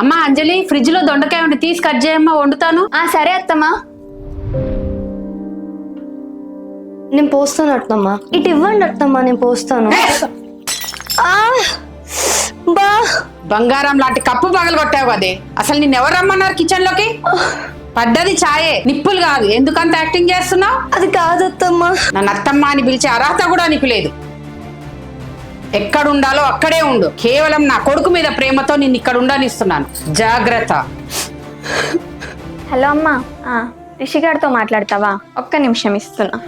అమ్మా అంజలి, ఫ్రిడ్జ్ లో దొండకాయ ఉండి తీసి కట్ చేయమ్మా, వండుతాను. సరే అత్తమ్మా. నేను పోస్తాను అత్తమ్మా. ఇటు ఇవ్వండి అత్తమ్మా, నేను పోస్తాను. బంగారం లాంటి కప్పు పగలు కొట్టావు కదే. అసలు నిన్ను ఎవరు రమ్మన్నారు కిచెన్ లోకి? పడ్డది ఛాయే, నిప్పులు కాదు. ఎందుకంత యాక్టింగ్ చేస్తున్నావు? అది కాదు అత్తమ్మా. నన్ను అత్తమ్మ అని పిలిచే అర్హత కూడా నీకు లేదు. ఎక్కడుండాలో అక్కడే ఉండు. కేవలం నా కొడుకు మీద ప్రేమతో నిన్ను ఇక్కడ ఉండనిస్తున్నాను. జాగ్రత్త. హలో అమ్మా, రిషిగాడితో మాట్లాడతావా? ఒక్క నిమిషం ఇస్తున్నా.